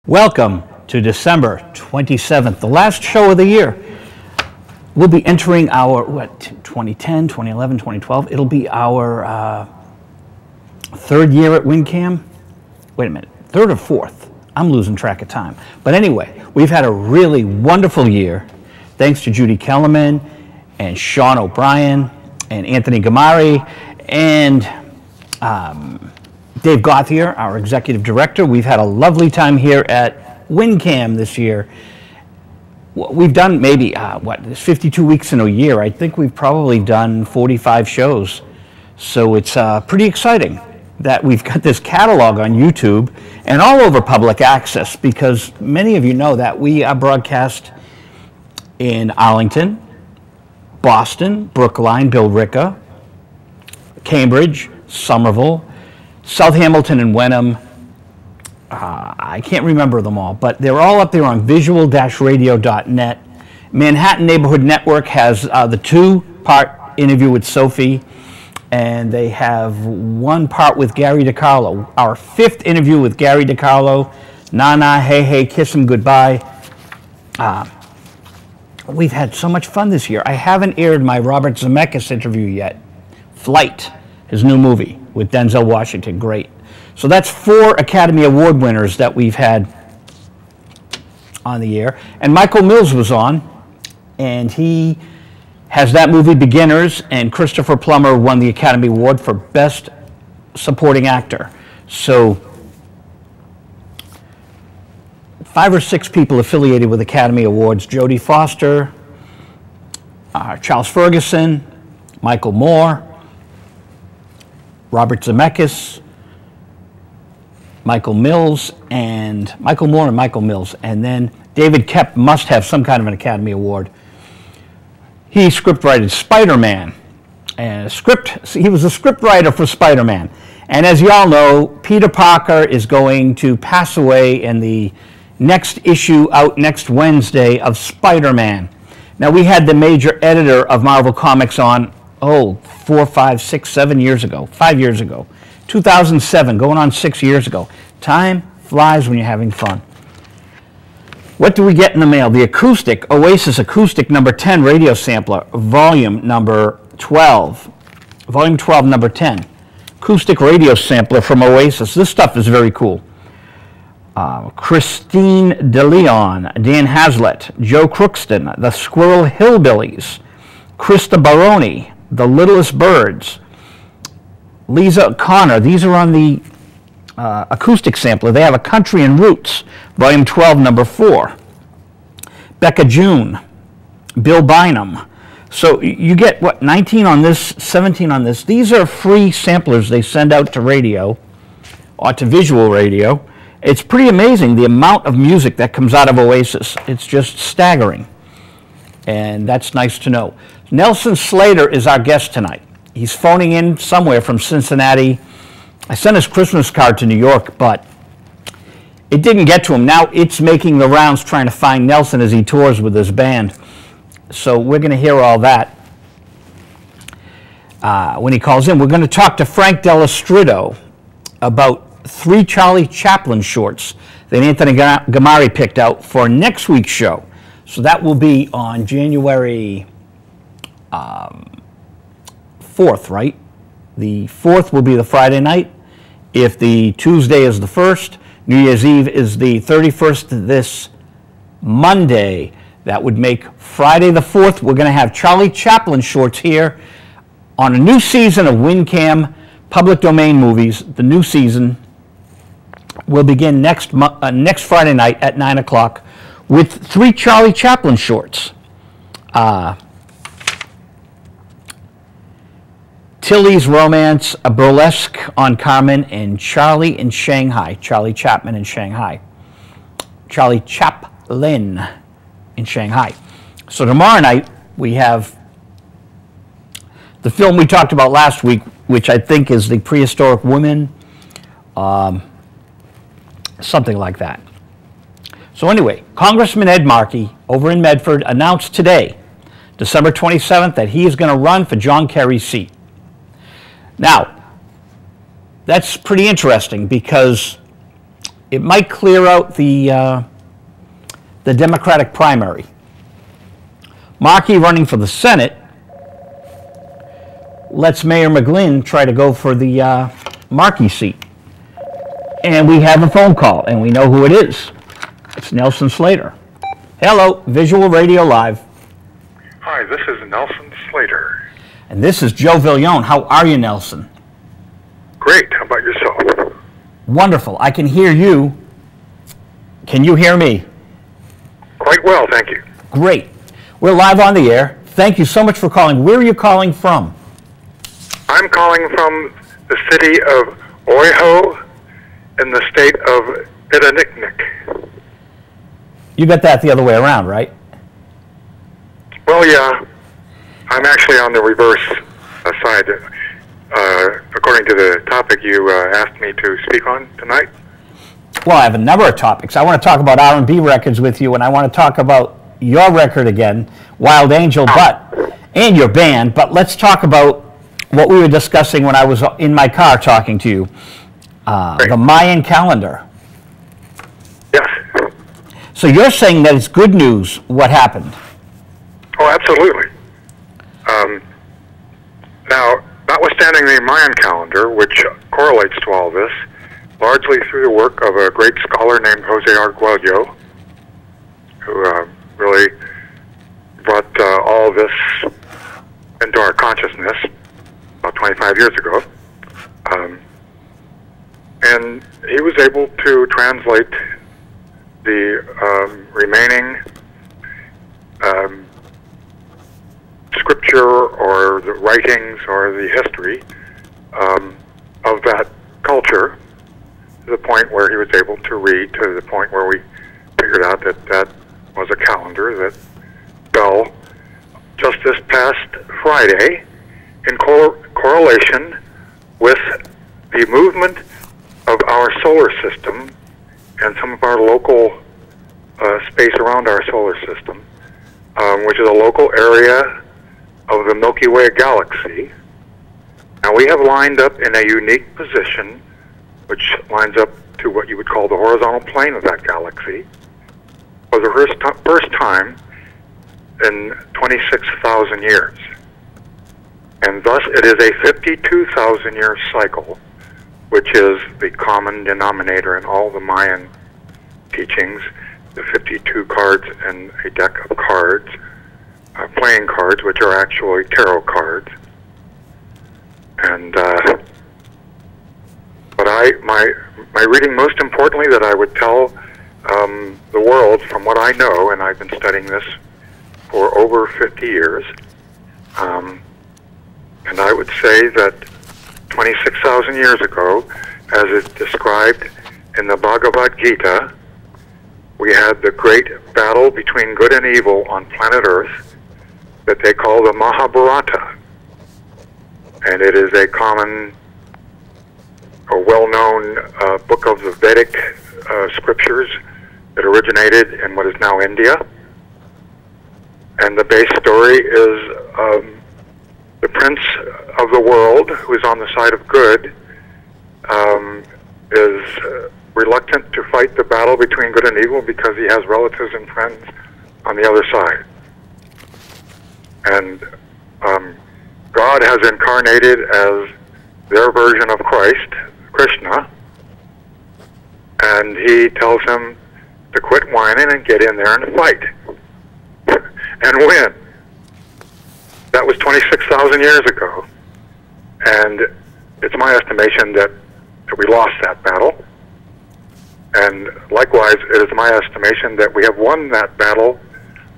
Welcome to December 27th, the last show of the year. We'll be entering our, 2010, 2011, 2012. It'll be our third year at WinCam. Wait a minute, third or fourth? I'm losing track of time. But anyway, we've had a really wonderful year. Thanks to Judy Kellerman and Sean O'Brien and Anthony Gamari and Dave Gauthier, our executive director. We've had a lovely time here at WinCam this year. We've done maybe, 52 weeks in a year. I think we've probably done 45 shows. So it's pretty exciting that we've got this catalog on YouTube and all over public access, because many of you know that we are broadcast in Arlington, Boston, Brookline, Billerica, Cambridge, Somerville, South Hamilton and Wenham. I can't remember them all, but they're all up there on visual-radio.net. Manhattan Neighborhood Network has the two-part interview with Sophie, and they have one part with Gary DiCarlo. Our fifth interview with Gary DiCarlo, Na, Hey Hey, Kiss 'Em Goodbye. We've had so much fun this year. I haven't aired my Robert Zemeckis interview yet. Flight, his new movie with Denzel Washington, great. So that's 4 Academy Award winners that we've had on the air. And Michael Mills was on, and he has that movie, Beginners, and Christopher Plummer won the Academy Award for Best Supporting Actor. So 5 or 6 people affiliated with Academy Awards: Jodie Foster, Charles Ferguson, Michael Moore, Robert Zemeckis, Michael Moore and Michael Mills. And then David Koepp must have some kind of an Academy Award. He scriptwrited Spider-Man. And he was a scriptwriter for Spider-Man. And as you all know, Peter Parker is going to pass away in the next issue out next Wednesday of Spider-Man. Now, we had the major editor of Marvel Comics on, 4, 5, 6, 7 years ago, 5 years ago, 2007, going on 6 years ago. Time flies when you're having fun. What do we get in the mail? The Oasis Acoustic number 10 radio sampler, volume number 12. Volume 12, number 10. Acoustic radio sampler from Oasis. This stuff is very cool. Christine DeLeon, Dan Hazlitt, Joe Crookston, the Squirrel Hillbillies, Krista Baroni, The Littlest Birds, Lisa Connor. These are on the acoustic sampler. They have a Country and Roots, volume 12, number 4. Becca June, Bill Bynum. So you get, 19 on this, 17 on this. These are free samplers they send out to radio, or to visual radio. It's pretty amazing the amount of music that comes out of Oasis. It's just staggering. And that's nice to know. Nelson Slater is our guest tonight. He's phoning in somewhere from Cincinnati. I sent his Christmas card to New York, but it didn't get to him. Now it's making the rounds trying to find Nelson as he tours with his band. So we're going to hear all that when he calls in. We're going to talk to Frank Dello Stritto about 3 Charlie Chaplin shorts that Anthony Gamari picked out for next week's show. So that will be on January 4th, right? The 4th will be the Friday night. If the Tuesday is the 1st, New Year's Eve is the 31st this Monday. That would make Friday the 4th. We're going to have Charlie Chaplin shorts here on a new season of WinCam Public Domain Movies. The new season will begin next Friday night at 9 o'clock with 3 Charlie Chaplin shorts. Tilly's Romance, a Burlesque on Carmen, and Charlie in Shanghai. Charlie Chaplin in Shanghai. Charlie Chaplin in Shanghai. So tomorrow night we have the film we talked about last week, which I think is The Prehistoric Woman, something like that. So anyway, Congressman Ed Markey over in Medford announced today, December 27th, that he is going to run for John Kerry's seat. Now, that's pretty interesting because It might clear out the Democratic primary. Markey running for the Senate lets Mayor McGlynn try to go for the Markey seat. And we have a phone call, and we know who it is. It's Nelson Slater. Hello, Visual Radio Live. Hi, this is Nelson Slater. And this is Joe Viglione. How are you, Nelson? Great. How about yourself? Wonderful. I can hear you. Can you hear me? Quite well, thank you. Great. We're live on the air. Thank you so much for calling. Where are you calling from? I'm calling from the city of Oiho in the state of Itaniknik. You got that the other way around, right? Well, yeah. I'm actually on the reverse side. According to the topic you asked me to speak on tonight. Well, I have a number of topics. I want to talk about R&B records with you, and I want to talk about your record again, Wild Angel, and your band. But let's talk about what we were discussing when I was in my car talking to you, the Mayan calendar. Yes. So you're saying that it's good news what happened? Oh, absolutely. Now, notwithstanding the Mayan calendar, which correlates to all this, largely through the work of a great scholar named Jose Arguello, who really brought all this into our consciousness about 25 years ago. And he was able to translate the remaining scripture or the writings or the history of that culture to the point where he was able to read, to the point where we figured out that that was a calendar that fell just this past Friday in correlation with the movement of our solar system and some of our local space around our solar system, which is a local area of the Milky Way galaxy. Now we have lined up in a unique position, which lines up to what you would call the horizontal plane of that galaxy, for the first time in 26,000 years. And thus it is a 52,000 year cycle, which is the common denominator in all the Mayan teachings, the 52 cards in a deck of cards, playing cards, which are actually tarot cards. And but my reading, most importantly, that I would tell the world from what I know, and I've been studying this for over 50 years, and I would say that 26,000 years ago, as is described in the Bhagavad Gita, we had the great battle between good and evil on planet Earth that they call the Mahabharata. And it is a common or well-known book of the Vedic scriptures that originated in what is now India. And the base story is the prince of the world, who is on the side of good, is reluctant to fight the battle between good and evil because he has relatives and friends on the other side. And God has incarnated as their version of Christ, Krishna, and he tells him to quit whining and get in there and fight and win. That was 26,000 years ago, and it's my estimation that we lost that battle. And likewise, it is my estimation that we have won that battle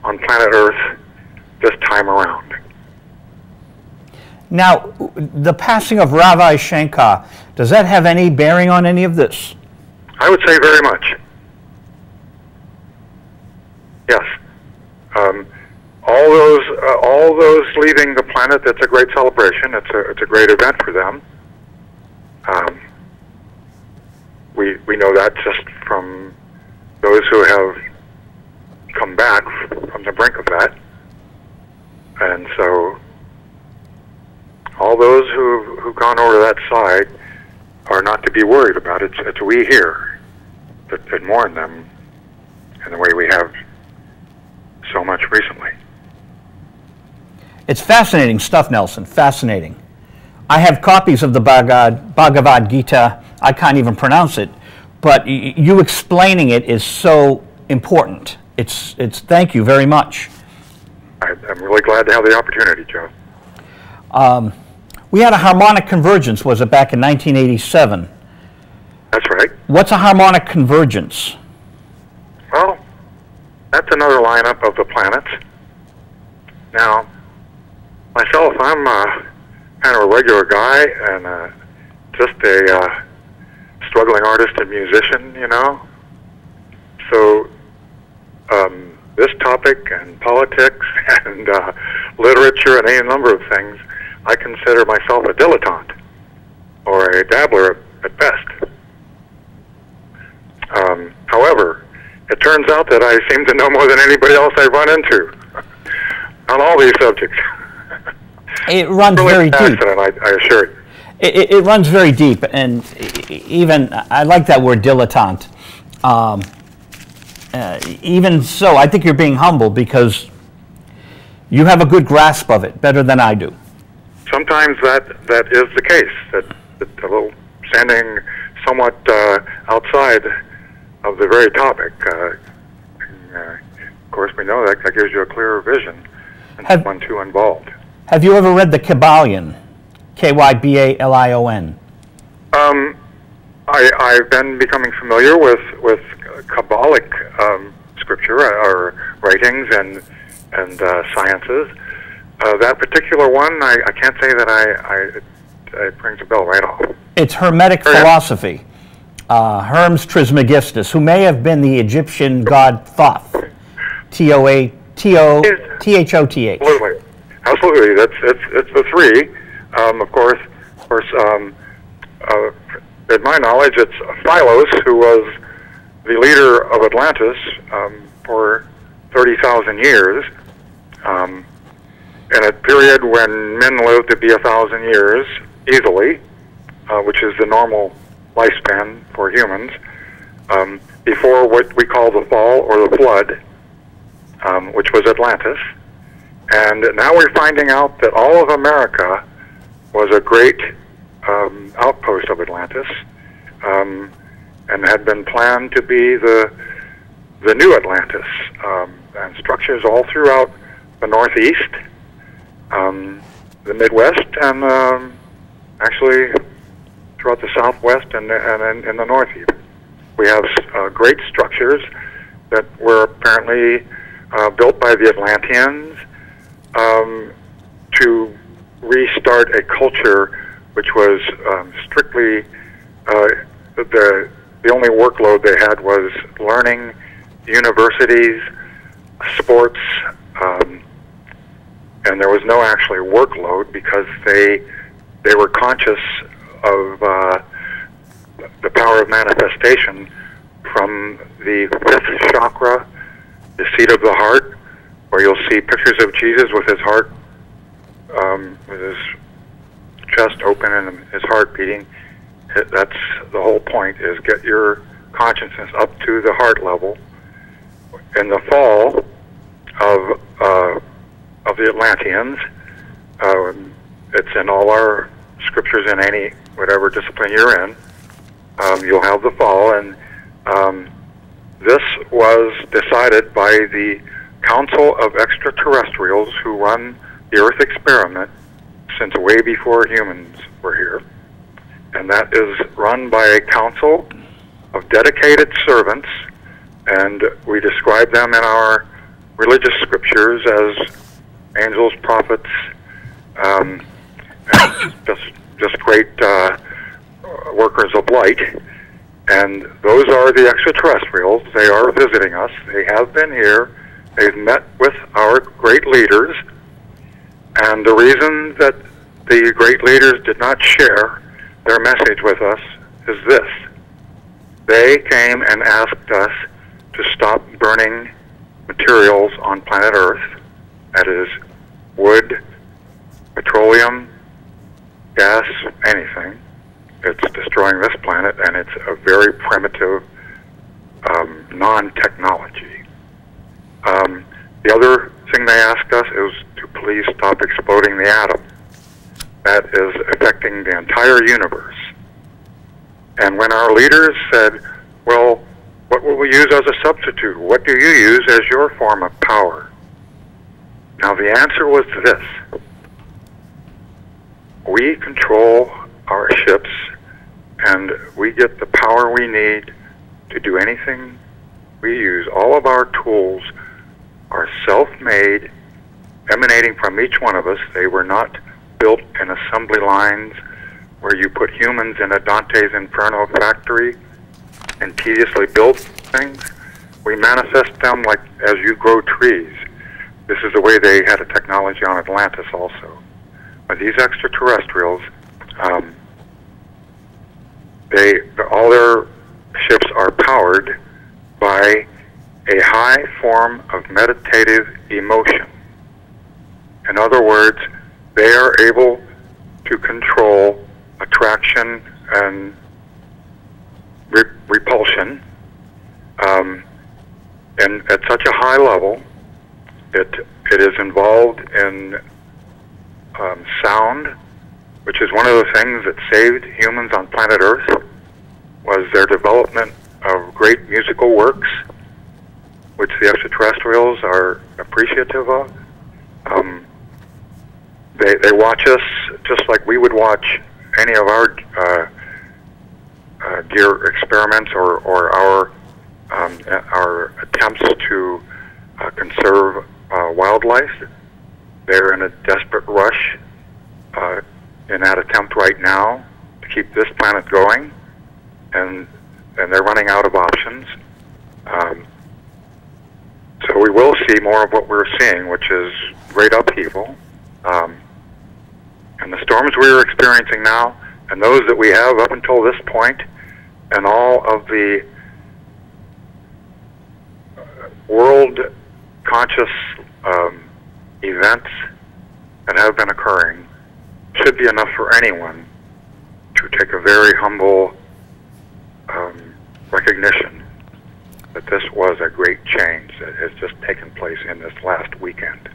on planet Earth this time around. Now, the passing of Ravi Shankar, does that have any bearing on any of this? I would say very much. Yes. All those leaving the planet, that's a great celebration. It's a great event for them. We know that just from those who have come back from the brink of that. And so all those who've gone over that side are not to be worried about. It's we here. that mourn them in the way we have so much recently. It's fascinating stuff, Nelson, fascinating. I have copies of the Bhagavad Gita. I can't even pronounce it, but you explaining it is so important. It's thank you very much. I'm really glad to have the opportunity, Joe. We had a harmonic convergence, was it back in 1987? That's right. What's a harmonic convergence? Well, that's another lineup of the planets. Now, myself, I'm kind of a regular guy and just a struggling artist and musician, you know. So this topic and politics and literature and any number of things, I consider myself a dilettante or a dabbler at best. However, it turns out that I seem to know more than anybody else I run into on all these subjects. It runs really very deep. I assure you. It runs very deep, and even, I like that word dilettante. Even so, I think you're being humble because you have a good grasp of it, better than I do. Sometimes that is the case, that a little standing somewhat outside of the very topic. Of course, we know that gives you a clearer vision and one too involved. Have you ever read the Kybalion? K-Y-B-A-L-I-O-N. I've been becoming familiar with Kabbalic scripture or writings and sciences. That particular one, I can't say that it rings a bell right off. It's Hermetic philosophy. Hermes Trismegistus, who may have been the Egyptian god Thoth. T-H-O-T-H. Absolutely. It's the three. Of course, in my knowledge, it's Philos, who was the leader of Atlantis for 30,000 years, in a period when men lived to be 1,000 years easily, which is the normal lifespan for humans, before what we call the fall or the flood, which was Atlantis. And now we're finding out that all of America was a great outpost of Atlantis, and had been planned to be the new Atlantis, and structures all throughout the Northeast, the Midwest, and actually throughout the Southwest and in the Northeast. We have great structures that were apparently built by the Atlanteans to restart a culture which was strictly the only workload they had was learning, universities, sports, and there was no actually workload because they were conscious of the power of manifestation from the fifth chakra, the seat of the heart, where you'll see pictures of Jesus with his heart, with his chest open and his heart beating. That's the whole point, is get your consciousness up to the heart level. In the fall of the Atlanteans, it's in all our scriptures in any, whatever discipline you're in, you'll have the fall, and this was decided by the Council of Extraterrestrials who run the Earth experiment since way before humans were here. And that is run by a council of dedicated servants, and we describe them in our religious scriptures as angels, prophets, and just great workers of light. And those are the extraterrestrials. They are visiting us. They have been here. They've met with our great leaders. And the reason that the great leaders did not share their message with us is this. They came and asked us to stop burning materials on planet Earth, that is, wood, petroleum, gas, anything. It's destroying this planet, and it's a very primitive non-technology. The other thing they asked us is to please stop exploding the atom. That is affecting the entire universe. And when our leaders said, well, what will we use as a substitute? What do you use as your form of power? Now the answer was this. We control our ships, and we get the power we need to do anything we use. All of our tools are self-made, emanating from each one of us. They were not built in assembly lines where you put humans in a Dante's Inferno factory and tediously build things. We manifest them like as you grow trees. This is the way they had a technology on Atlantis also. But these extraterrestrials, all their ships are powered by a high form of meditative emotion. In other words, they are able to control attraction and repulsion, and at such a high level, it is involved in sound, which is one of the things that saved humans on planet Earth, was their development of great musical works, which the extraterrestrials are appreciative of. They watch us just like we would watch any of our gear experiments or our attempts to conserve wildlife. They're in a desperate rush in that attempt right now to keep this planet going, and they're running out of options. So we will see more of what we're seeing, which is great upheaval. And the storms we are experiencing now, and those that we have up until this point, and all of the world conscious events that have been occurring, should be enough for anyone to take a very humble recognition that this was a great change that has just taken place in this last weekend.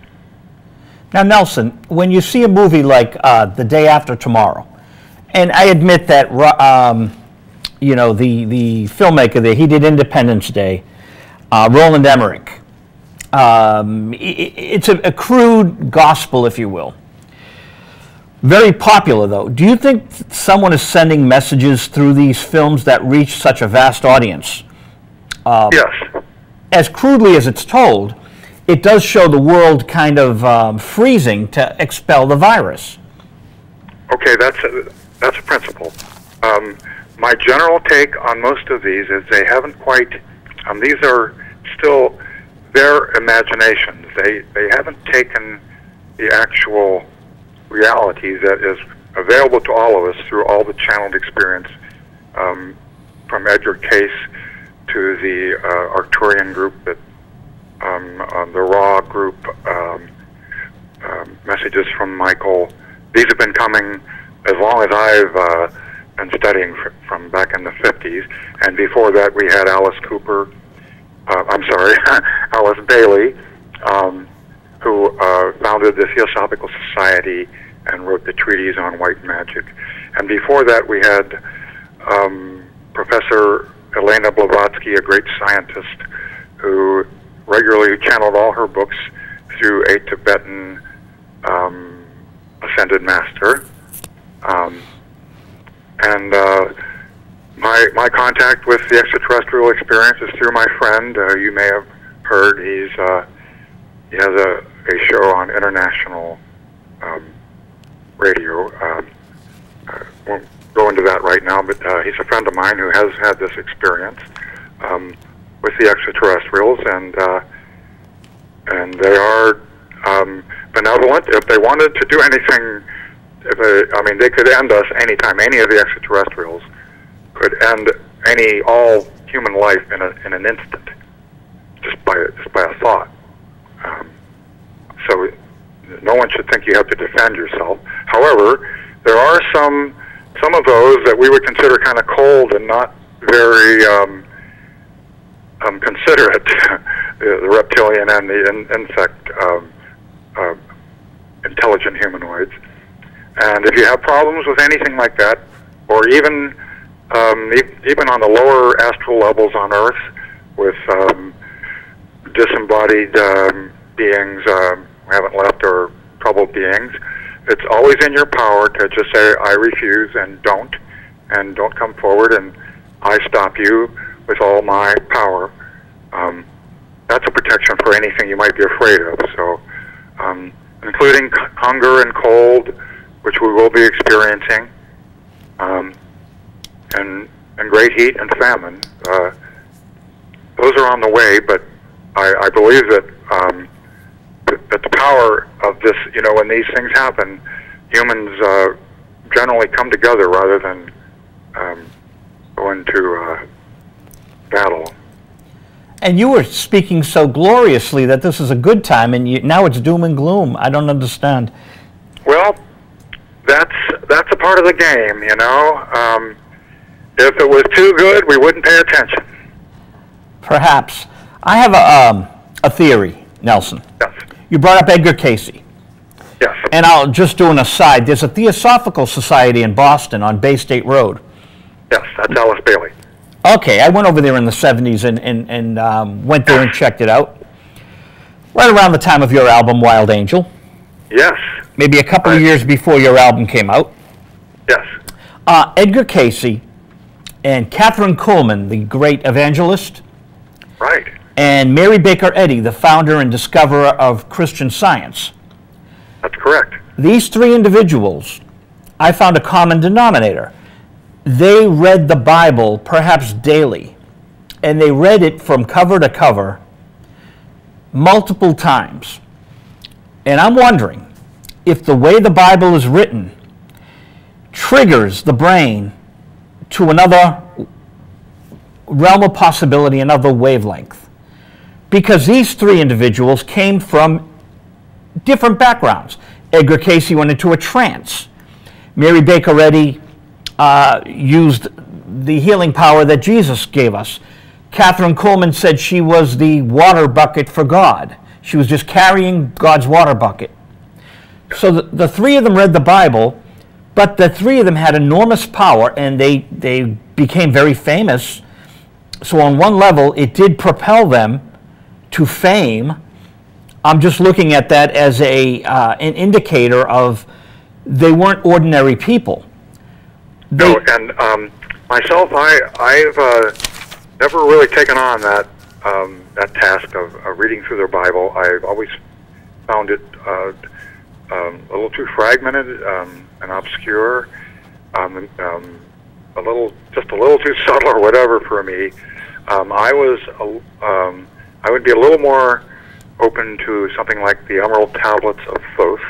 Now, Nelson, when you see a movie like The Day After Tomorrow, and I admit that, you know, the filmmaker there, he did Independence Day, Roland Emmerich. It's a crude gospel, if you will. Very popular, though. Do you think someone is sending messages through these films that reach such a vast audience? Yes. As crudely as it's told, it does show the world kind of freezing to expel the virus. Okay, that's a principle. My general take on most of these is they haven't quite. These are still their imaginations. They haven't taken the actual reality that is available to all of us through all the channeled experience, from Edgar Cayce to the Arcturian group, that the Raw group, messages from Michael. These have been coming as long as I've been studying from back in the 50s, and before that we had Alice Cooper. Alice Bailey, who founded the Theosophical Society and wrote the treatise on white magic. And before that, we had Professor Elena Blavatsky, a great scientist, who regularly channeled all her books through a Tibetan ascended master. My contact with the extraterrestrial experience is through my friend. You may have heard he has a show on international radio. I won't go into that right now, but he's a friend of mine who has had this experience with the extraterrestrials, and they are benevolent. If they wanted to do anything, they could end us anytime. Any of the extraterrestrials could end all human life in an instant, just by a thought. So no one should think you have to defend yourself. However, there are some of those that we would consider kind of cold and not very consider it the reptilian and the insect intelligent humanoids. And if you have problems with anything like that, or even on the lower astral levels on Earth with disembodied beings who haven't left, or troubled beings, it's always in your power to just say, I refuse, and don't come forward, and I stop you with all my power. That's a protection for anything you might be afraid of. So, including hunger and cold, which we will be experiencing, and great heat and famine. Those are on the way, but I believe that that the power of this, when these things happen, humans generally come together rather than go into battle. And you were speaking so gloriously that this is a good time, and now it's doom and gloom. I don't understand. Well, that's a part of the game, If it was too good, we wouldn't pay attention. Perhaps. I have a theory, Nelson. Yes. You brought up Edgar Cayce. Yes. And I'll just do an aside. There's a Theosophical Society in Boston on Bay State Road. Yes, that's Alice Bailey. Okay, I went over there in the 70s and went there and checked it out. Right around the time of your album, Wild Angel. Yes. Maybe a couple of years before your album came out. Yes. Edgar Cayce and Catherine Kuhlman, the great evangelist. Right. And Mary Baker Eddy, the founder and discoverer of Christian Science. That's correct. These three individuals, I found a common denominator. They read the Bible perhaps daily, and they read it from cover to cover multiple times. And I'm wondering if the way the Bible is written triggers the brain to another realm of possibility, another wavelength. Because these three individuals came from different backgrounds. Edgar Cayce went into a trance. Mary Baker Eddy used the healing power that Jesus gave us. Catherine Kuhlman said she was the water bucket for God. She was just carrying God's water bucket. So the three of them read the Bible, but the three of them had enormous power, and they became very famous. So on one level, it did propel them to fame. I'm just looking at that as an indicator of they weren't ordinary people. No, and myself, I've never really taken on that task of reading through their Bible. I've always found it a little too fragmented and obscure, just a little too subtle or whatever for me. I would be a little more open to something like the Emerald Tablets of Thoth,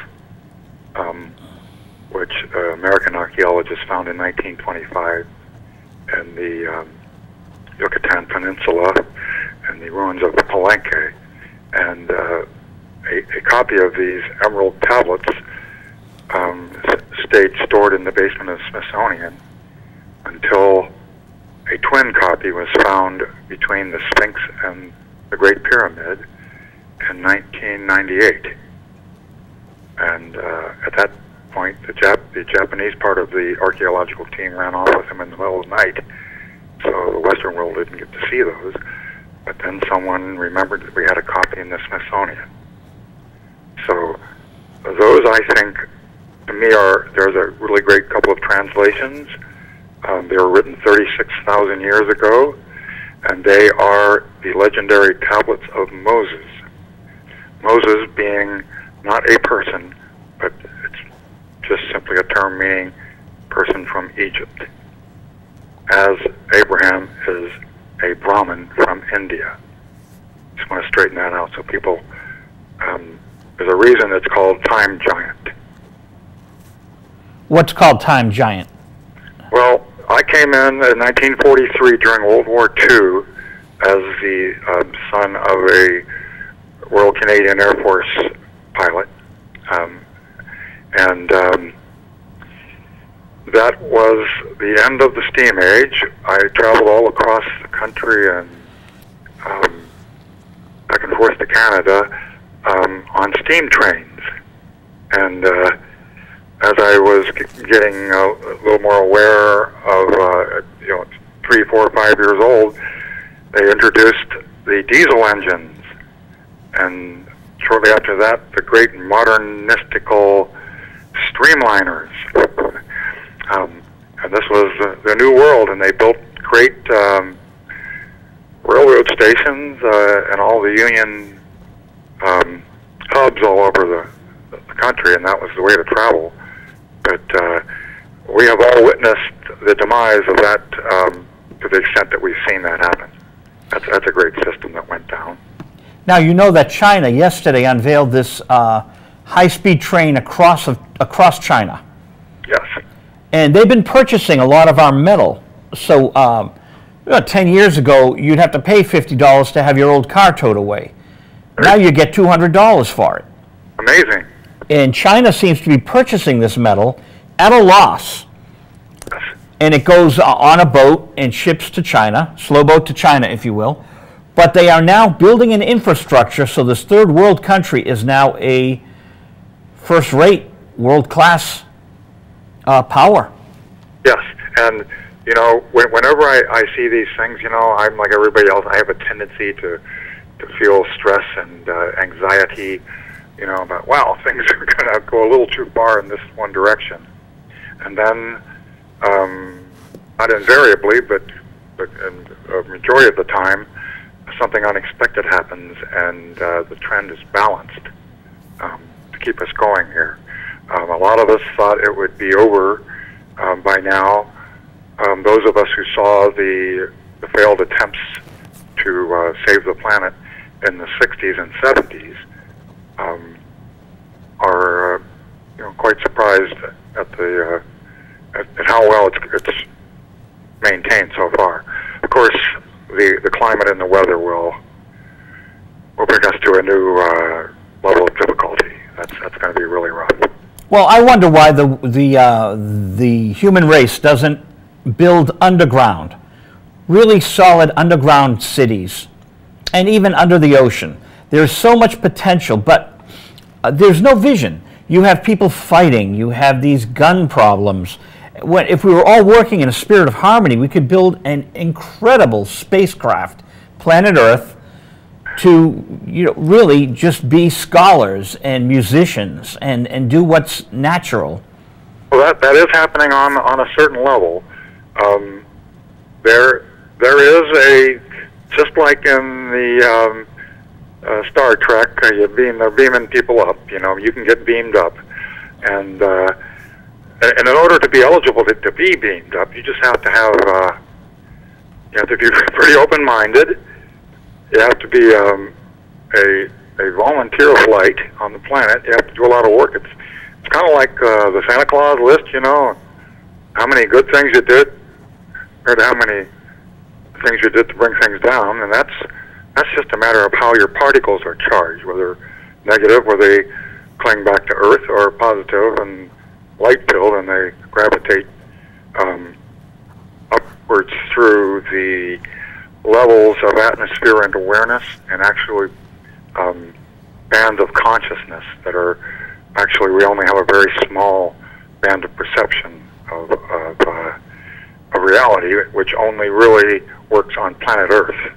which American archaeologists found in 1925 in the Yucatan Peninsula and the ruins of Palenque. And a copy of these Emerald Tablets stayed stored in the basement of the Smithsonian until a twin copy was found between the Sphinx and the Great Pyramid in 1998. And at that point, the Japanese part of the archaeological team ran off with them in the middle of the night, so the Western world didn't get to see those. But then someone remembered that we had a copy in the Smithsonian. So those, I think, to me, there's a really great couple of translations. They were written 36,000 years ago, and they are the legendary tablets of Moses. Moses being not a person, but it's just simply a term meaning person from Egypt, as Abraham is a Brahmin from India. Just want to straighten that out so people, there's a reason it's called Time Giant. What's called Time Giant? Well, I came in 1943 during World War II as the son of a Royal Canadian Air Force pilot. That was the end of the steam age. I traveled all across the country and forth to Canada on steam trains. And as I was getting a little more aware of, 3, 4, 5 years old, they introduced the diesel engines. And shortly after that, the great modernistical streamliners. And this was the new world, and they built great railroad stations and all the Union hubs all over the country, and that was the way to travel. But we have all witnessed the demise of that to the extent that we've seen that happen. That's a great system that went down. Now, you know that China yesterday unveiled this high-speed train across China. Yes. And they've been purchasing a lot of our metal. So 10 years ago, you'd have to pay $50 to have your old car towed away. Right. Now you get $200 for it. Amazing. And China seems to be purchasing this metal at a loss. Yes. And it goes on a boat and ships to China, slow boat to China, if you will. But they are now building an infrastructure, so this third world country is now a first-rate, world-class power. Yes, and whenever I see these things, I'm like everybody else. I have a tendency to feel stress and anxiety, about, wow, things are going to go a little too far in this one direction. And then, not invariably, but a majority of the time, something unexpected happens, and the trend is balanced to keep us going here. A lot of us thought it would be over by now. Those of us who saw the failed attempts to save the planet in the 60s and 70s are quite surprised at how well it's maintained so far. Of course, the climate and the weather will bring us to a new level of difficulty. That's going to be really rough. Well, I wonder why the human race doesn't build underground, really solid underground cities, and even under the ocean. There's so much potential, but there's no vision. You have people fighting. You have these gun problems. If we were all working in a spirit of harmony, we could build an incredible spacecraft, planet Earth, to really just be scholars and musicians and do what's natural. Well, that is happening on a certain level. There is just like in the Star Trek, they're beaming people up. You can get beamed up, and in order to be eligible to be beamed up, you just have to have you have to be pretty open-minded. You have to be a volunteer flight on the planet. You have to do a lot of work. It's kind of like the Santa Claus list, how many good things you did, or how many things you did to bring things down, and that's just a matter of how your particles are charged, whether negative, where they cling back to Earth, or positive and light-filled, and they gravitate upwards through the levels of atmosphere and awareness, and actually bands of consciousness that are actually, we only have a very small band of perception of reality, which only really works on planet Earth.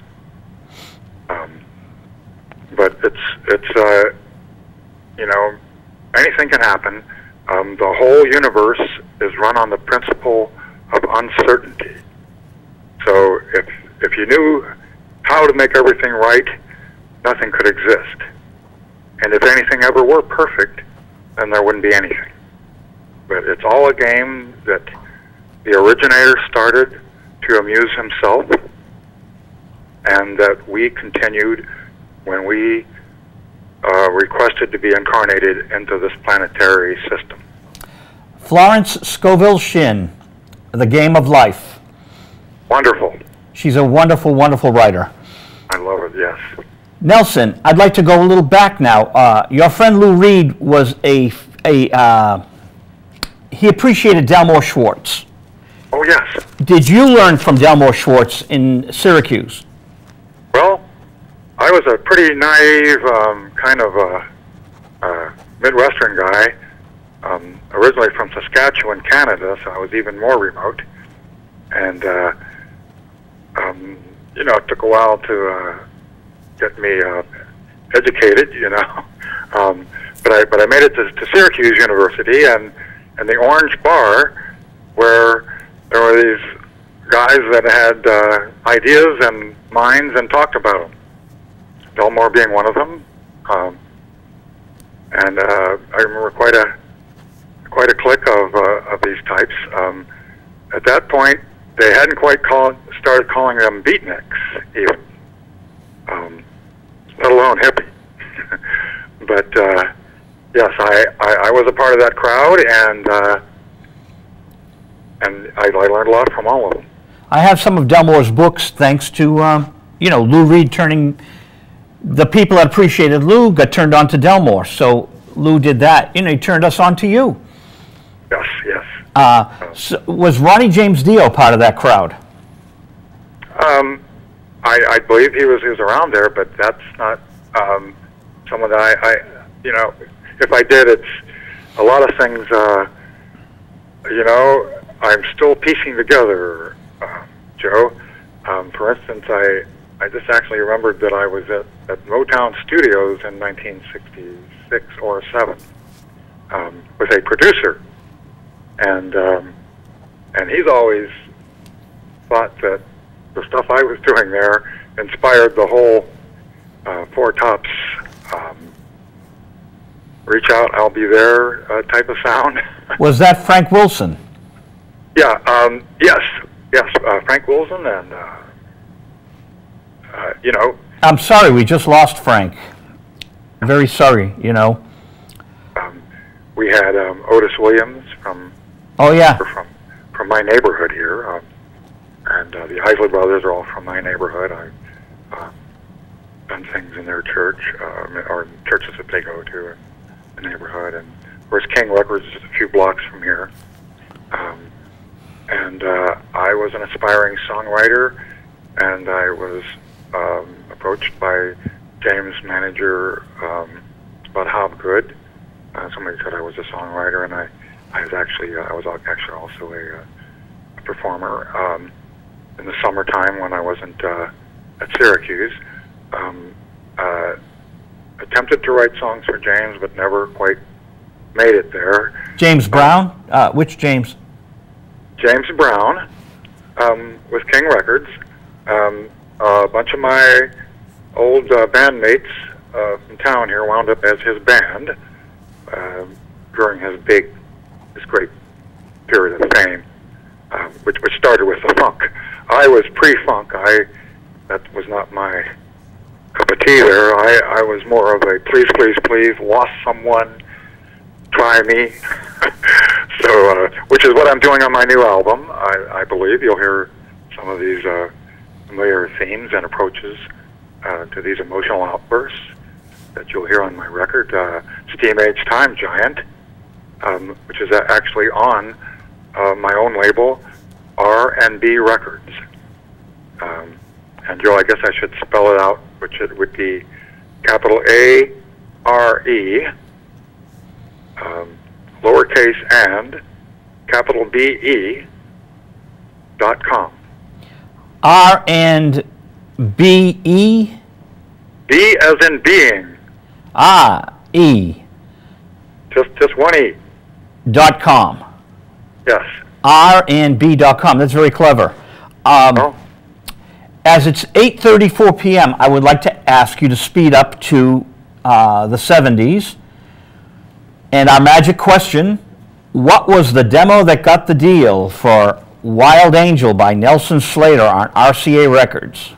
But it's anything can happen. The whole universe is run on the principle of uncertainty. So if you knew how to make everything right, nothing could exist. And if anything ever were perfect, then there wouldn't be anything. But it's all a game that the originator started to amuse himself, and that we continued when we requested to be incarnated into this planetary system. Florence Scovel Shinn, The Game of Life. Wonderful. She's a wonderful, wonderful writer. I love it, yes. Nelson, I'd like to go a little back now. Your friend Lou Reed was he appreciated Delmore Schwartz. Oh, yes. Did you learn from Delmore Schwartz in Syracuse? Well, I was a pretty naive, kind of a Midwestern guy, originally from Saskatchewan, Canada, so I was even more remote. And, you know, it took a while to get me educated, you know. But I made it to Syracuse University, and the Orange Bar, where there were these guys that had ideas and minds and talked about them. Delmore being one of them, and I remember quite a clique of these types. At that point, they hadn't quite started calling them beatniks, even, let alone hippie. But yes, I was a part of that crowd, and I learned a lot from all of them. I have some of Delmore's books, thanks to you know, Lou Reed turning. The people that appreciated Lou got turned on to Delmore, so Lou did that. You know, he turned us on to you. Yes, yes. So was Ronnie James Dio part of that crowd? I believe he was around there, but that's not someone that I you know, if I did, it's a lot of things, you know, I'm still piecing together, Joe. For instance, I just actually remembered that I was at Motown Studios in 1966 or 7 with a producer, and he's always thought that the stuff I was doing there inspired the whole Four Tops reach out, I'll be there type of sound. Was that Frank Wilson? Yeah, yes, Frank Wilson, and you know. I'm sorry, we just lost Frank. Very sorry, you know. We had Otis Williams from. Oh yeah. From my neighborhood here, and the Isley Brothers are all from my neighborhood. I've done things in their church, or churches that they go to in the neighborhood, and of course King Records is a few blocks from here. And I was an aspiring songwriter, and I was approached by James' manager about how good. Somebody said I was a songwriter, and I was actually also a performer. In the summertime when I wasn't at Syracuse, attempted to write songs for James, but never quite made it there. James Brown? Which James? James Brown, with King Records. A bunch of my old bandmates from town here wound up as his band during his great period of fame, which started with the funk. I was pre-funk. That was not my cup of tea there. I was more of a please, please, please, lost someone, try me. So, which is what I'm doing on my new album. I believe you'll hear some of these familiar themes and approaches to these emotional outbursts that you'll hear on my record, Steam Age Time Giant, which is actually on my own label, R&B Records. And Joe, I guess I should spell it out, which it would be capital A-R-E, lowercase and, capital B-E, .com. R and B-E? B as in being. E. Just one E. .com. Yes. randb.com. That's very clever. As it's 8:34 p.m., I would like to ask you to speed up to the 70s. And our magic question, what was the demo that got the deal for Wild Angel by Nelson Slater on RCA Records?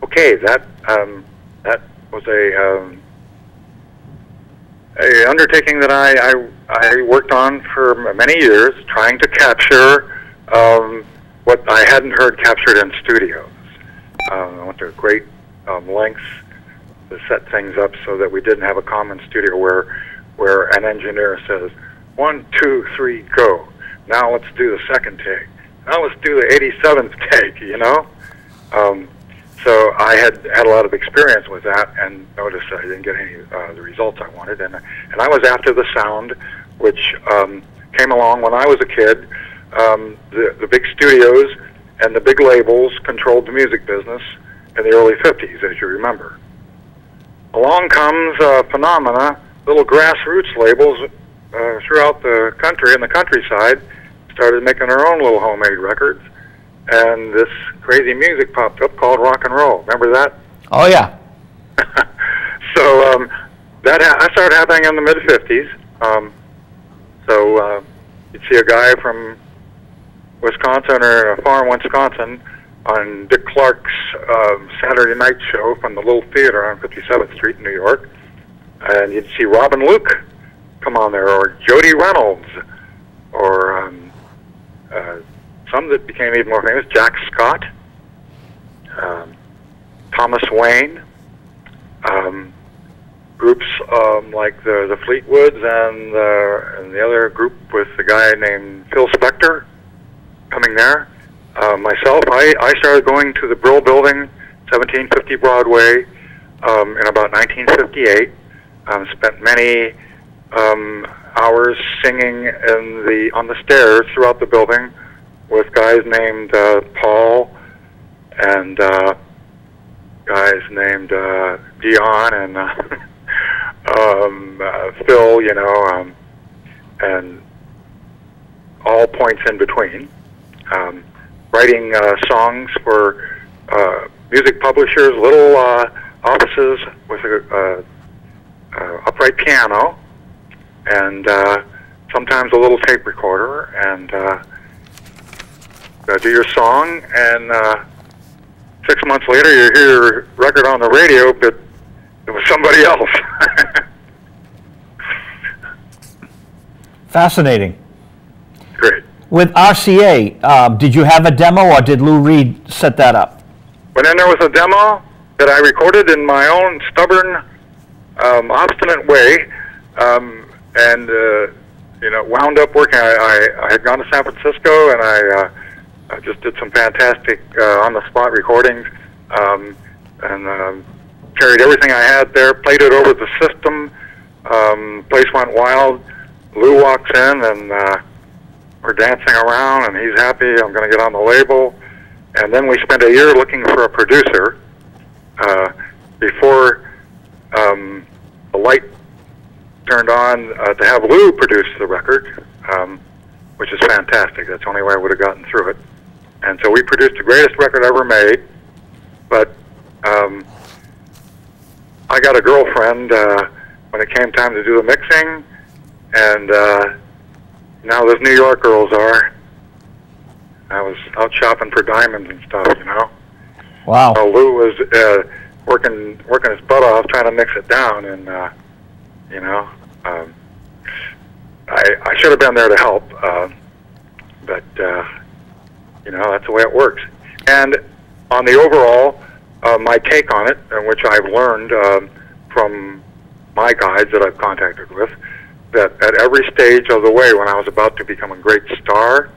Okay, that was a undertaking that I worked on for many years, trying to capture what I hadn't heard captured in studios. I went to great lengths to set things up so that we didn't have a common studio where an engineer says, 1, 2, 3, go. Now let's do the second take. Now let's do the 87th take, you know? So I had a lot of experience with that, and noticed I didn't get any the results I wanted. And I was after the sound, which came along when I was a kid. The big studios and the big labels controlled the music business in the early 50s, as you remember. Along comes phenomena, little grassroots labels throughout the country and the countryside started making their own little homemade records, and this crazy music popped up called rock and roll. Remember that? Oh, yeah. So that started happening in the mid-50s. So you'd see a guy from Wisconsin or a farm, Wisconsin, on Dick Clark's Saturday night show from the Little Theater on 57th Street in New York, and you'd see Robin Luke come on there, or Jody Reynolds, or some that became even more famous, Jack Scott, Thomas Wayne, groups like the Fleetwoods and the other group with the guy named Phil Spector coming there. Myself, I started going to the Brill Building, 1750 Broadway, in about 1958. Spent many hours singing on the stairs throughout the building with guys named Paul and guys named Dion and Phil, and all points in between. Writing songs for music publishers, little offices with a upright piano, and sometimes a little tape recorder, and do your song, and 6 months later you hear your record on the radio, but it was somebody else. Fascinating. Great. With RCA, did you have a demo, or did Lou Reed set that up? Well, then there was a demo that I recorded in my own stubborn, obstinate way, and wound up working. I had gone to San Francisco, and I just did some fantastic on-the-spot recordings, and carried everything I had there, played it over the system. Place went wild. Lou walks in, and we're dancing around, and he's happy. I'm going to get on the label. And then we spent a year looking for a producer before the light turned on to have Lou produce the record, which is fantastic. That's the only way I would have gotten through it. And so we produced the greatest record ever made. But I got a girlfriend when it came time to do the mixing, and now those New York girls are. I was out shopping for diamonds and stuff, Wow. So Lou was working his butt off trying to mix it down, and I should have been there to help, but that's the way it works. And on the overall, my take on it, and which I've learned from my guides that I've contacted with, that at every stage of the way when I was about to become a great star,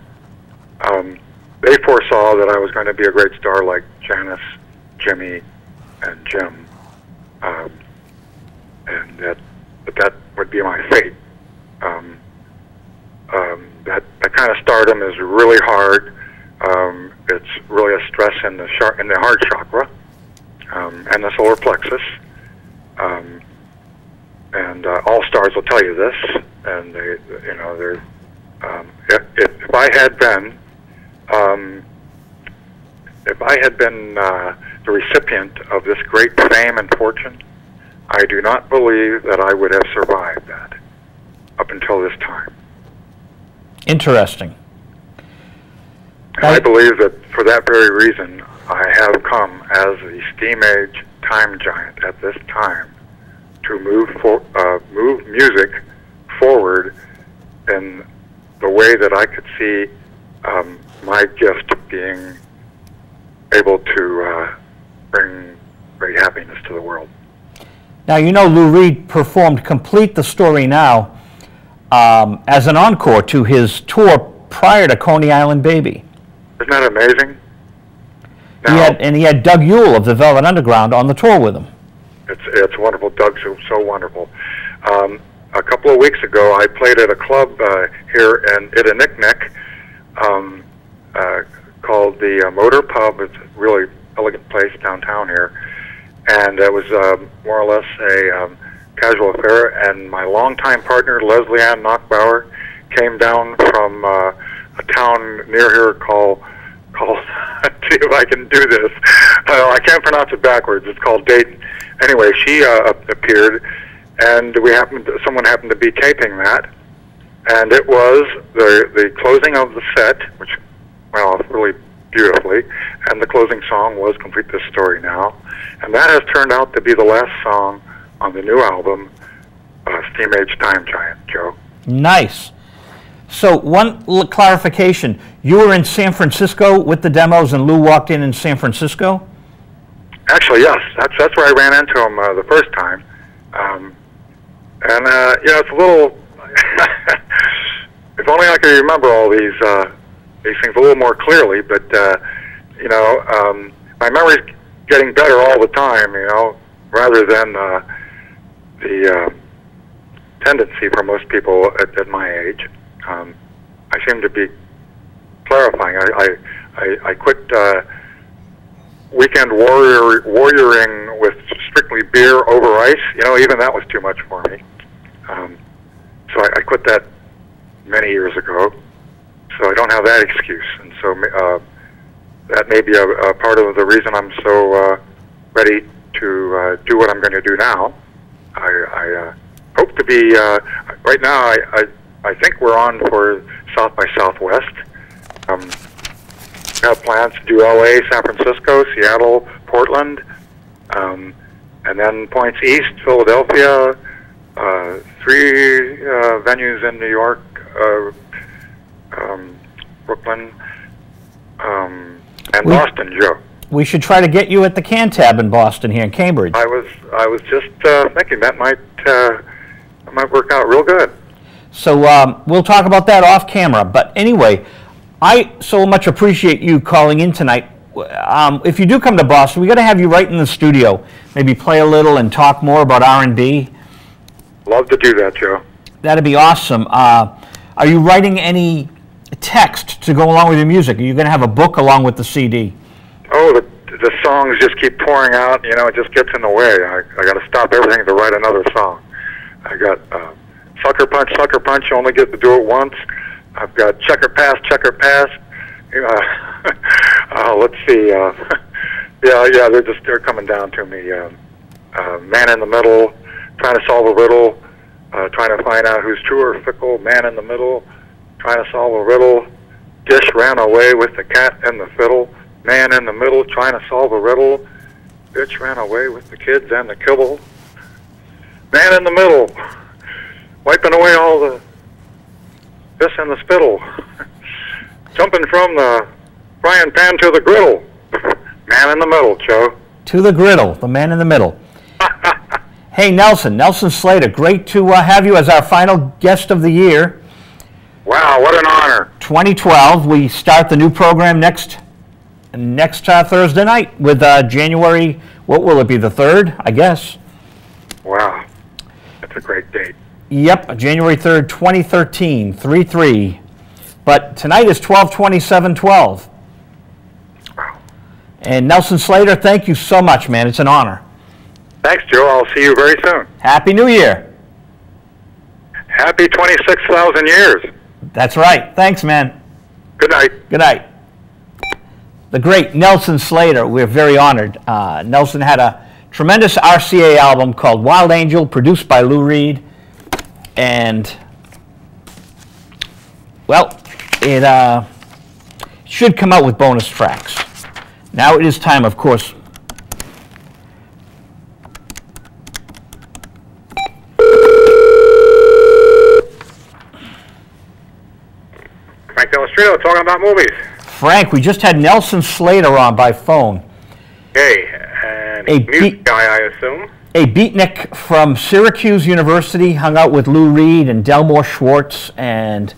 they foresaw that I was going to be a great star like Janis, Jimmy, and Jim, and that would be my fate. That kind of stardom is really hard. It's really a stress in the heart chakra and the solar plexus. And all stars will tell you this. And if I had been the recipient of this great fame and fortune, I do not believe that I would have survived that up until this time. Interesting. And I believe that for that very reason, I have come as the steam age time giant at this time to move music forward in the way that I could see my gift being able to bring great happiness to the world. Now, Lou Reed performed Complete the Story Now as an encore to his tour prior to Coney Island Baby. Isn't that amazing? Now, He had Doug Yule of the Velvet Underground on the tour with him. It's wonderful. Doug's so wonderful. A couple of weeks ago, I played at a club here in Idaniknek called the Motor Pub. It's a really elegant place downtown here. And it was more or less a casual affair. And my longtime partner, Leslie Ann Knockbauer, came down from a town near here called see if I can do this. I can't pronounce it backwards. It's called Dayton. Anyway, she appeared, and someone happened to be taping that, and it was the closing of the set, which, well, really beautifully, and the closing song was "Complete This Story Now," and that has turned out to be the last song on the new album, Steam Age Time Giant, Joe. Nice. So one clarification, you were in San Francisco with the demos and Lou walked in San Francisco? Actually, yes. That's where I ran into him the first time. It's a little... if only I could remember all these things a little more clearly, but, my memory's getting better all the time, rather than the tendency for most people at my age. I seem to be clarifying. I quit weekend warrioring with strictly beer over ice. Even that was too much for me. So I quit that many years ago. So I don't have that excuse. And so that may be a part of the reason I'm so ready to do what I'm going to do now. I hope to be, right now, I think we're on for South by Southwest. We have plans to do LA, San Francisco, Seattle, Portland, and then points east, Philadelphia, 3 venues in New York, Brooklyn, and Boston, Joe. We should try to get you at the Cantab in Boston here in Cambridge. I was just thinking that might work out real good. So we'll talk about that off camera. But anyway, I so much appreciate you calling in tonight. If you do come to Boston, we got to have you right in the studio. Maybe play a little and talk more about R&B. Love to do that, Joe. That'd be awesome. Are you writing any text to go along with your music? Are you going to have a book along with the CD? Oh, the songs just keep pouring out. It just gets in the way. I got to stop everything to write another song. I got Sucker Punch, you only get to do it once. I've got Checker Pass. Let's see. They're coming down to me. Man in the Middle, trying to solve a riddle, trying to find out who's true or fickle. Man in the Middle, trying to solve a riddle. Dish ran away with the cat and the fiddle. Man in the Middle, trying to solve a riddle. Bitch ran away with the kids and the kibble. Man in the Middle, wiping away all the piss and the spittle. Jumping from the frying pan to the griddle. Man in the Middle, Joe. To the griddle, the man in the middle. Hey, Nelson Slater, great to have you as our final guest of the year. Wow, what an honor. 2012, we start the new program next Thursday night with January, what will it be, the 3rd, I guess? Wow, that's a great date. Yep, January 3rd, 2013, 3/3. But tonight is 12/27/12. Wow. And Nelson Slater, thank you so much, man. It's an honor. Thanks, Joe. I'll see you very soon. Happy New Year. Happy 26,000 years. That's right. Thanks, man. Good night. Good night. The great Nelson Slater, we're very honored. Nelson had a tremendous RCA album called Wild Angel, produced by Lou Reed. And, well, it should come out with bonus tracks. Now it is time, of course. Frank Dello Stritto, talking about movies. Frank, we just had Nelson Slater on by phone. Hey, and a music guy, I assume. A beatnik from Syracuse University, hung out with Lou Reed and Delmore Schwartz, and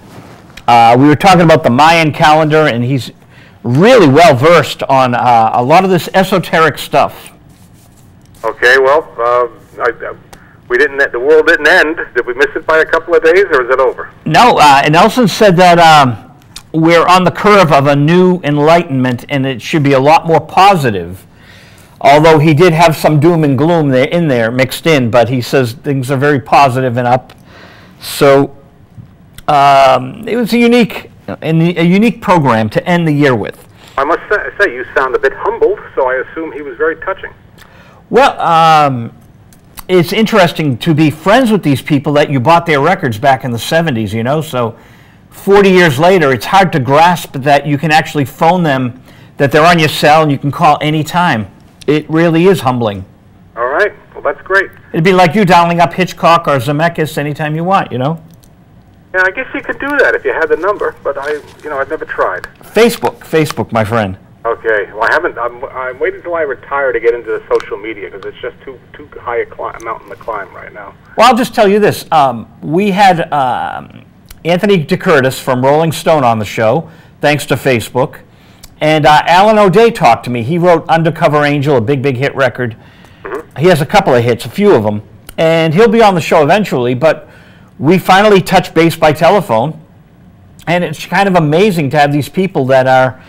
we were talking about the Mayan calendar, and he's really well versed on a lot of this esoteric stuff. Okay, well, we didn't. The world didn't end. Did we miss it by a couple of days, or is it over? No, and Nelson said that we're on the curve of a new enlightenment, and it should be a lot more positive. Although he did have some doom and gloom there mixed in, but he says things are very positive and up. So it was a unique program to end the year with. I must say, you sound a bit humbled, so I assume he was very touching. Well, it's interesting to be friends with these people that you bought their records back in the 70s, you know, so 40 years later, it's hard to grasp that you can actually phone them, that they're on your cell and you can call anytime. It really is humbling. All right, well, that's great. It'd be like you dialing up Hitchcock or Zemeckis anytime you want, you know? Yeah, I guess you could do that if you had the number, but I've never tried. Facebook, my friend. Okay, well, I haven't. I'm waiting until I retire to get into the social media because it's just too high a mountain to climb right now. Well, I'll just tell you this: we had Anthony DeCurtis from Rolling Stone on the show, thanks to Facebook, and Alan O'Day talked to me. He wrote "Undercover Angel," a big hit record. Mm-hmm. He has a couple of hits, a few of them, and he'll be on the show eventually. But we finally touched base by telephone, and it's kind of amazing to have these people that are.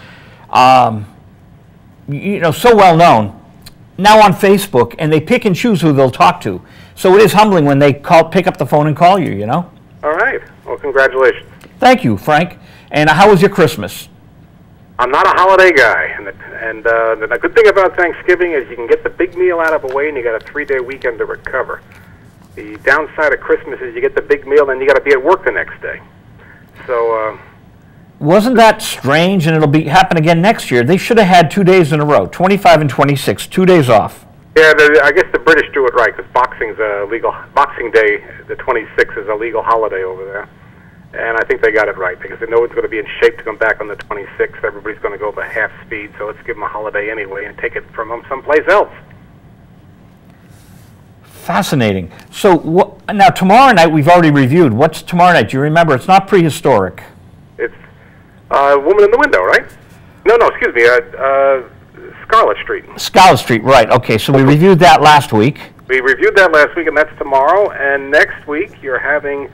So well known now on Facebook, and they pick and choose who they'll talk to. So it is humbling when they pick up the phone and call you, you know? All right. Well, congratulations. Thank you, Frank. And how was your Christmas? I'm not a holiday guy, and the good thing about Thanksgiving is you can get the big meal out of the way, and you got a 3-day weekend to recover. The downside of Christmas is you get the big meal, and you got to be at work the next day. So. Wasn't that strange? And it'll happen again next year. They should have had 2 days in a row, 25 and 26, 2 days off. Yeah, I guess the British do it right because Boxing Day, the 26th, is a legal holiday over there. And I think they got it right because they know it's going to be in shape to come back on the 26th. Everybody's going to go by half speed, so let's give them a holiday anyway and take it from them someplace else. Fascinating. So now tomorrow night we've already reviewed. What's tomorrow night? Do you remember? It's not prehistoric. It's Woman in the Window, right? No, excuse me. Scarlet Street. Scarlet Street, right. Okay, so we reviewed that last week. We reviewed that last week, and that's tomorrow. And next week you're having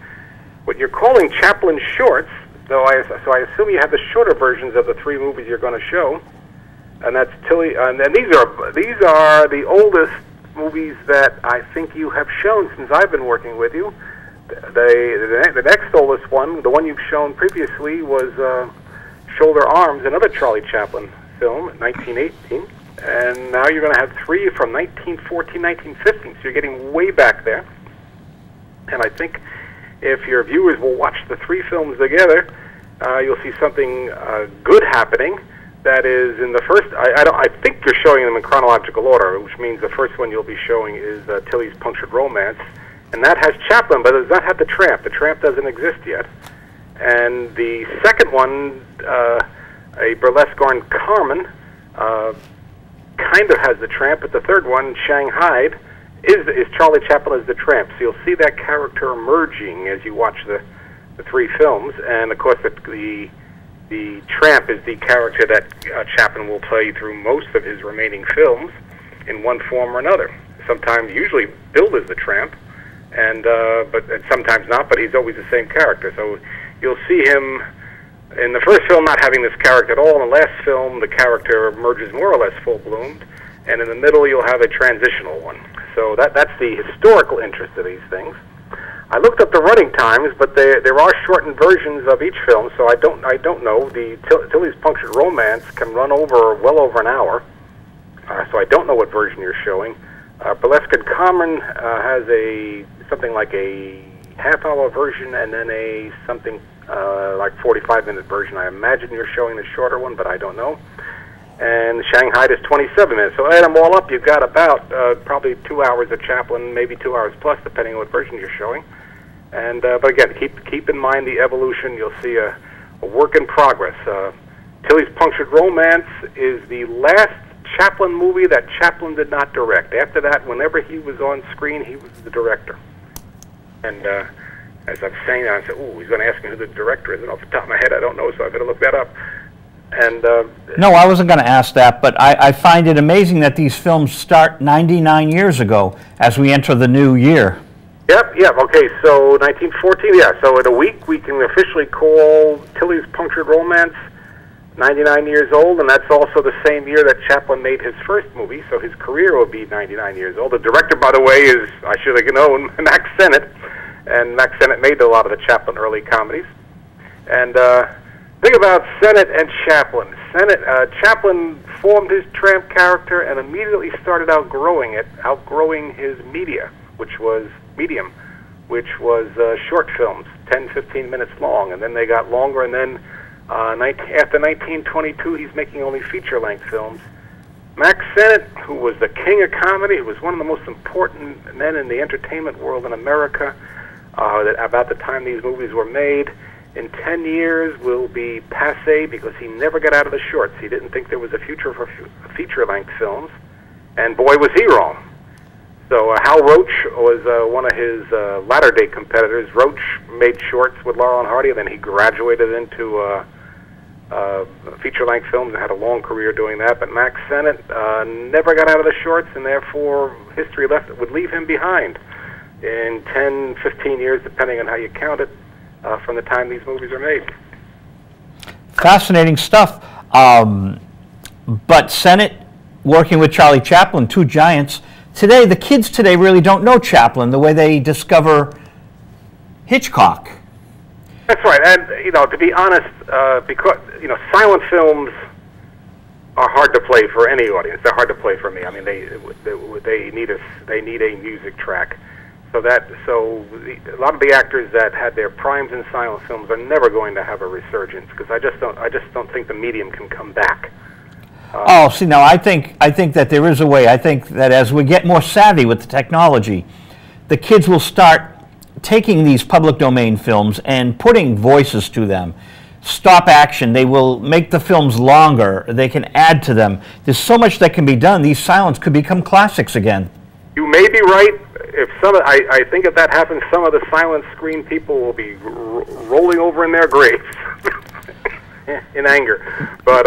what you're calling Chaplin shorts. So I assume you have the shorter versions of the 3 movies you're going to show. And that's Tilly. And these are the oldest movies that I think you have shown since I've been working with you. The next oldest one, the one you've shown previously, was Shoulder Arms, another Charlie Chaplin film, 1918. And now you're going to have 3 from 1914, 1915. So you're getting way back there. And I think if your viewers will watch the 3 films together, you'll see something good happening. That is, in the first, I think you're showing them in chronological order, which means the first one you'll be showing is Tilly's Punctured Romance. And that has Chaplin, but it does not have the Tramp. The Tramp doesn't exist yet. And the second one, a burlesque on Carmen, kind of has the Tramp, but the third one, Shanghai, is Charlie Chaplin as the Tramp. So you'll see that character emerging as you watch the 3 films. And, of course, the Tramp is the character that Chaplin will play through most of his remaining films in one form or another. Sometimes, usually, billed as the Tramp. But sometimes not, but he's always the same character. So you'll see him in the first film not having this character at all. In the last film, the character emerges more or less full-bloomed. And in the middle, you'll have a transitional one. So that's the historical interest of these things. I looked up the running times, but there are shortened versions of each film, so I don't know. The Tilly's Punctured Romance can run well over an hour, so I don't know what version you're showing. Burlesque and Carmen has something like a half-hour version and then something like 45-minute version. I imagine you're showing the shorter one, but I don't know. And Shanghai is 27 minutes. So add them all up, you've got about probably 2 hours of Chaplin, maybe 2 hours plus, depending on what version you're showing. And but again, keep in mind the evolution. You'll see a work in progress. Tilly's Punctured Romance is the last Chaplin movie that Chaplin did not direct. After that, whenever he was on screen, he was the director. And as I'm saying that, I said, "Ooh, he's going to ask me who the director is." And off the top of my head, I don't know, so I better look that up. And no, I wasn't going to ask that, but I find it amazing that these films start 99 years ago as we enter the new year. Yep. Okay, so 1914, yeah. So in a week, we can officially call Tilly's Punctured Romance 99 years old, and that's also the same year that Chaplin made his first movie, so his career will be 99 years old. The director, by the way, is, I should have known, Max Sennett, and Max Sennett made a lot of the Chaplin early comedies. And think about Sennett and Chaplin. Chaplin formed his tramp character and immediately started outgrowing his medium, which was short films, 10, 15 minutes long, and then they got longer, and then after 1922, he's making only feature-length films. Max Sennett, who was the king of comedy, who was one of the most important men in the entertainment world in America, about the time these movies were made, in 10 years will be passé because he never got out of the shorts. He didn't think there was a future for feature-length films, and boy, was he wrong. So Hal Roach was one of his latter-day competitors. Roach made shorts with Laurel and Hardy, and then he graduated into feature-length films and had a long career doing that. But Max Sennett never got out of the shorts, and therefore history would leave him behind in 10, 15 years, depending on how you count it, from the time these movies are made. Fascinating stuff. But Sennett, working with Charlie Chaplin, two giants. Today, the kids today really don't know Chaplin the way they discover Hitchcock. That's right, and to be honest, because silent films are hard to play for any audience. They're hard to play for me. I mean, they need a music track. So a lot of the actors that had their primes in silent films are never going to have a resurgence because I just don't think the medium can come back. See, now I think that there is a way. I think that as we get more savvy with the technology, the kids will start taking these public domain films and putting voices to them. Stop action. They will make the films longer. They can add to them. There's so much that can be done. These silents could become classics again. You may be right. I think if that happens, some of the silent screen people will be rolling over in their graves in anger. But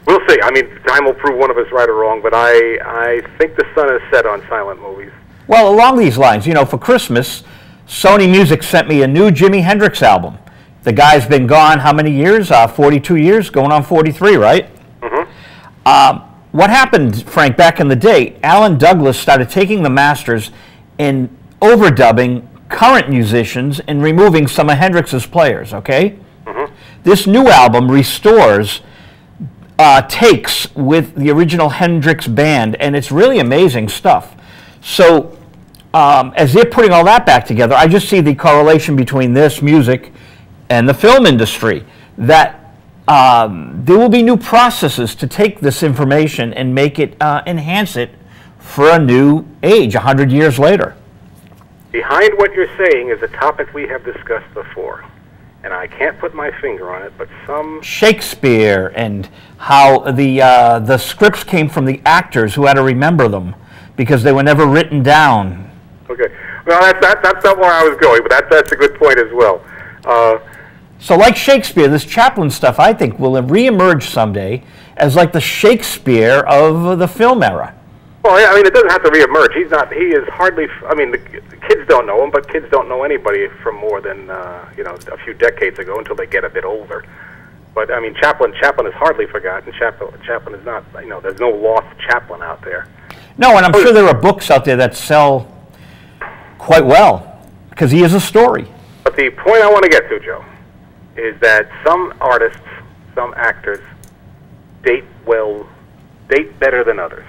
we'll see. I mean, time will prove one of us right or wrong, but I think the sun is set on silent movies. Well, along these lines, for Christmas, Sony Music sent me a new Jimi Hendrix album. The guy's been gone how many years? 42 years, going on 43, right? Mm-hmm. What happened, Frank, back in the day, Alan Douglas started taking the masters and overdubbing current musicians and removing some of Hendrix's players, okay? Mm-hmm. This new album restores takes with the original Hendrix band, and it's really amazing stuff. So as they're putting all that back together, I just see the correlation between this music and the film industry, that there will be new processes to take this information and make it, enhance it for a new age, 100 years later. Behind what you're saying is a topic we have discussed before, and I can't put my finger on it, but Shakespeare, and how the scripts came from the actors who had to remember them because they were never written down. Okay. Well, that's not where I was going, but that's a good point as well. So like Shakespeare, this Chaplin stuff, I think, will reemerge someday as like the Shakespeare of the film era. Well, I mean, it doesn't have to reemerge. He is hardly, I mean, the kids don't know him, but kids don't know anybody from more than, a few decades ago until they get a bit older. But, I mean, Chaplin is hardly forgotten. Chaplin is not, there's no lost Chaplin out there. No, and I'm sure there are books out there that sell quite well, because he is a story. But the point I want to get to, Joe, is that some artists, some actors, date better than others.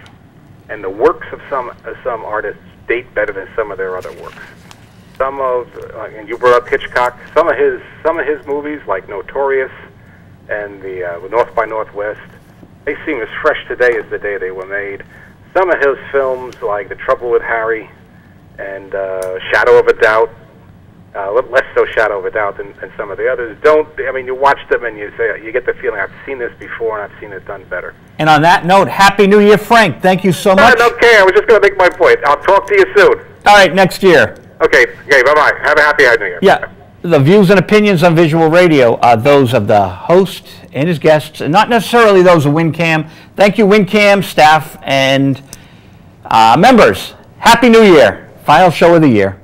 And the works of some artists date better than some of their other works. And you brought up Hitchcock, some of his movies, like Notorious and the North by Northwest, they seem as fresh today as the day they were made. Some of his films, like The Trouble with Harry and Shadow of a Doubt, less so Shadow of a Doubt than some of the others, you watch them and you get the feeling, I've seen this before and I've seen it done better. And on that note, Happy New Year, Frank. Thank you so much. Okay, I was just going to make my point. I'll talk to you soon. All right, next year. Okay, bye-bye. Have a happy New Year. Yeah. The views and opinions on Visual Radio are those of the host and his guests, and not necessarily those of WinCam. Thank you, WinCam staff and members. Happy New Year. Final show of the year.